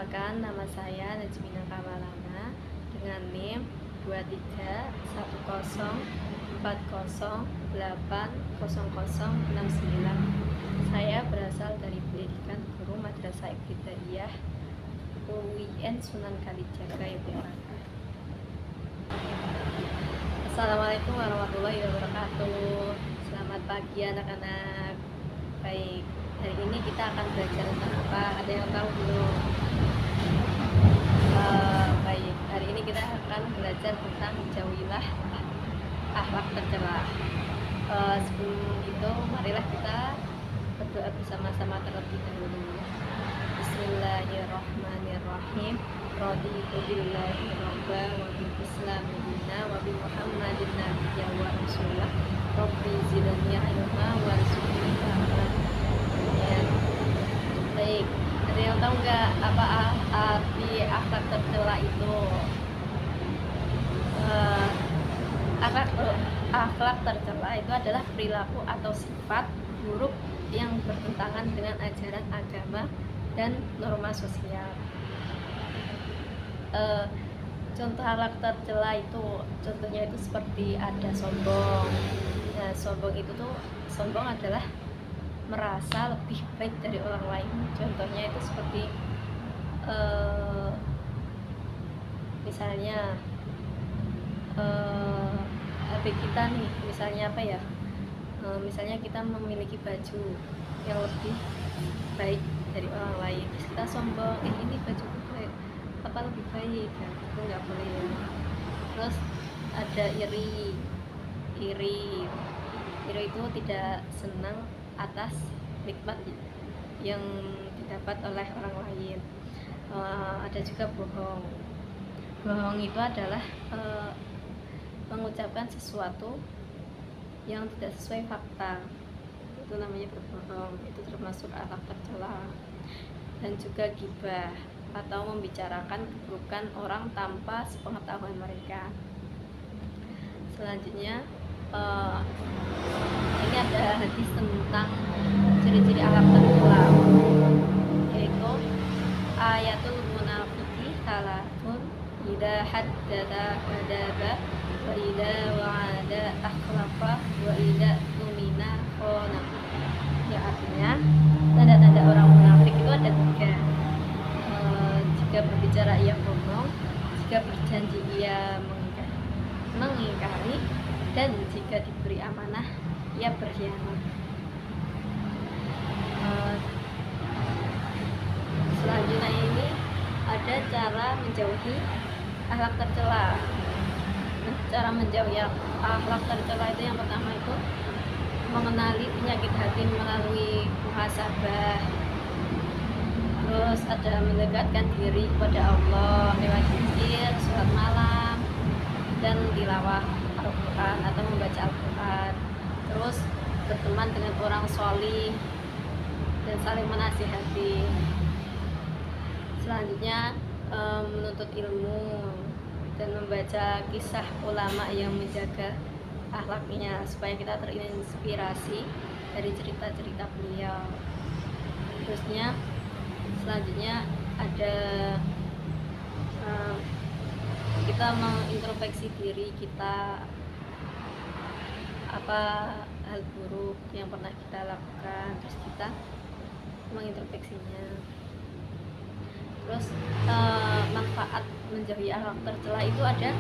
Perkenalkan, nama saya Najmina Kamalana dengan NIM 231404080069. Saya berasal dari pendidikan guru Madrasah Ibtidaiyah UIN Sunan Kalijaga, Yogyakarta. Assalamualaikum warahmatullahi wabarakatuh. Selamat pagi anak-anak. Baik, hari ini kita akan belajar tentang apa? Ada yang tahu belum? Baik, hari ini kita akan belajar tentang jauhilah akhlak tercela. Sebelum itu, marilah kita berdoa bersama-sama terlebih dahulu. Bismillahirrahmanirrahim. Raditu billahi rabba wa bil islam dina wa bi muhammadin nabiyya wa rasulah. Rabbi zidni ilma warzuqni fahma. Baik, ada yang tahu nggak apa arti akhlak tercela itu? Akhlak tercela itu adalah perilaku atau sifat buruk yang bertentangan dengan ajaran agama dan norma sosial. Contoh akhlak tercela itu, contohnya itu seperti ada sombong. Nah, sombong adalah merasa lebih baik dari orang lain. Contohnya itu seperti misalnya HP kita nih, misalnya apa ya? Misalnya kita memiliki baju yang lebih baik dari orang lain, terus kita sombong, ini baju apa lebih baik, ya, itu nggak boleh ya. Terus ada iri itu tidak senang atas nikmat yang didapat oleh orang lain. Ada juga bohong itu adalah mengucapkan sesuatu yang tidak sesuai fakta, itu namanya berbohong, itu termasuk akhlak tercela. Dan juga ghibah atau membicarakan keburukan orang tanpa sepengetahuan mereka. Selanjutnya ini ada hadis tentang ciri-ciri akhlak tercela, yaitu ayatul munafiqi salatun idza haddatsa kadzaba wa idza wa'ada akhlafa wa idza tumina khana. Ya, artinya tanda-tanda orang munafik itu ada 3. Jika berbicara ia bohong, jika berjanji ia mengingkari, dan jika diberi amanah ia berkhianat. Selanjutnya ini ada cara menjauhi akhlak tercela. Cara menjauhi akhlak tercela itu yang pertama itu mengenali penyakit hati melalui muhasabah. Terus ada mendekatkan diri kepada Allah lewat zikir, sholat malam, dan tilawah Al-Quran atau membaca Al-Quran. Terus berteman dengan orang sholih dan saling menasihati. Selanjutnya menuntut ilmu dan membaca kisah ulama yang menjaga akhlaknya supaya kita terinspirasi dari cerita-cerita beliau. Selanjutnya ada kita mengintrospeksi diri kita, apa hal buruk yang pernah kita lakukan, terus kita mengintrospeksinya. Terus manfaat menjauhi akhlak tercela itu ada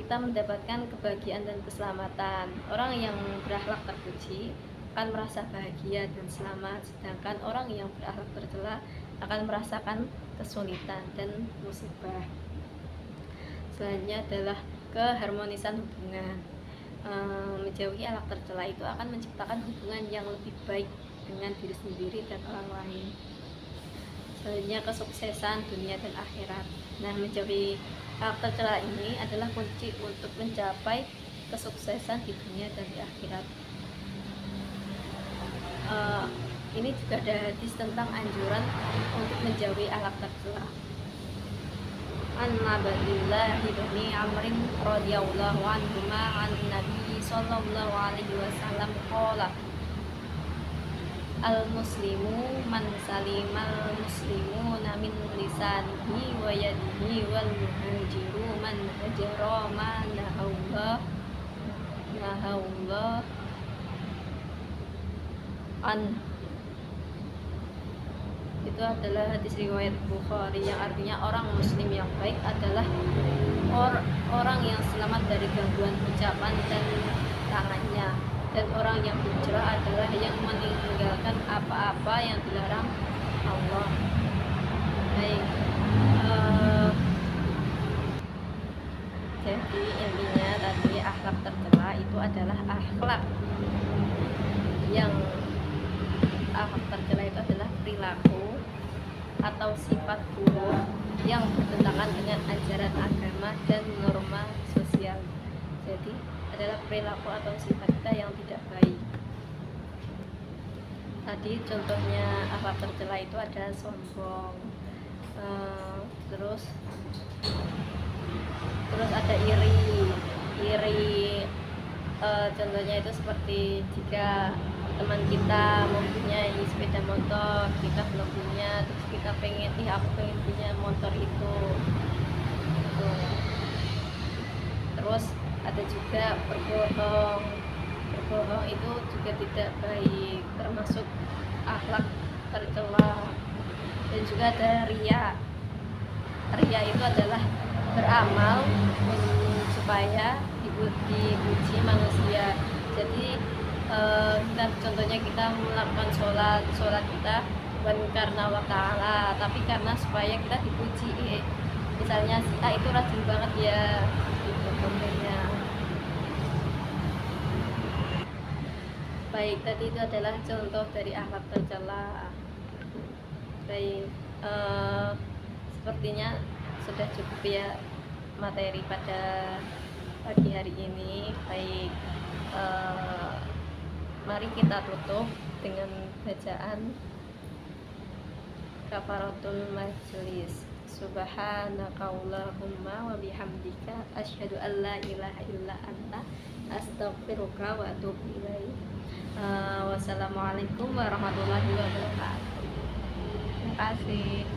kita mendapatkan kebahagiaan dan keselamatan. Orang yang berakhlak terpuji akan merasa bahagia dan selamat, sedangkan orang yang berakhlak tercela akan merasakan kesulitan dan musibah. Selanjutnya adalah keharmonisan hubungan. Menjauhi akhlak tercela itu akan menciptakan hubungan yang lebih baik dengan diri sendiri dan orang lain. Selanjutnya kesuksesan dunia dan akhirat. Nah, menjauhi akhlak tercela ini adalah kunci untuk mencapai kesuksesan di dunia dan di akhirat. Ini juga ada hadis tentang anjuran untuk menjauhi akhlak tercela. An Abdillah bin Amrin radhiyallahu anhuma an Nabi sallallahu alaihi wasallam qala al muslimu man salimal muslimuna min lisanihi wa yadihi wal muhajiru man hajara ma nahaullah an. Itu adalah hadis riwayat Bukhari yang artinya orang muslim yang baik adalah orang yang selamat dari gangguan ucapan dan tangannya, dan orang yang hijrah adalah yang meninggalkan apa-apa yang dilarang Allah. Baik, jadi intinya tadi akhlak tercela itu adalah akhlak tercela itu adalah perilaku atau sifat buruk yang bertentangan dengan ajaran agama dan norma sosial. Jadi adalah perilaku atau sifat kita yang tidak baik. Tadi contohnya akhlak tercela itu ada sombong, terus ada iri. Contohnya itu seperti jika teman kita mempunyai sepeda motor, kita belum punya, terus kita pengen, aku pengen punya motor itu. Terus ada juga berbohong itu juga tidak baik, termasuk akhlak tercela. Dan juga ada ria itu adalah beramal supaya dipuji manusia. Jadi contohnya kita melakukan sholat kita bukan karena Allah Ta'ala, tapi karena supaya kita dipuji. Misalnya si A itu rajin banget ya, gitu contohnya. Baik, tadi itu adalah contoh dari akhlak tercela. Baik, sepertinya sudah cukup ya materi pada pagi hari ini. Baik, mari kita tutup dengan bacaan kafaratul majlis. Subhanakallahumma wa bihamdika asyhadu an la ilaha illa anta astaghfiruka wa atubu ilaik. Wassalamualaikum warahmatullahi wabarakatuh. Terima kasih.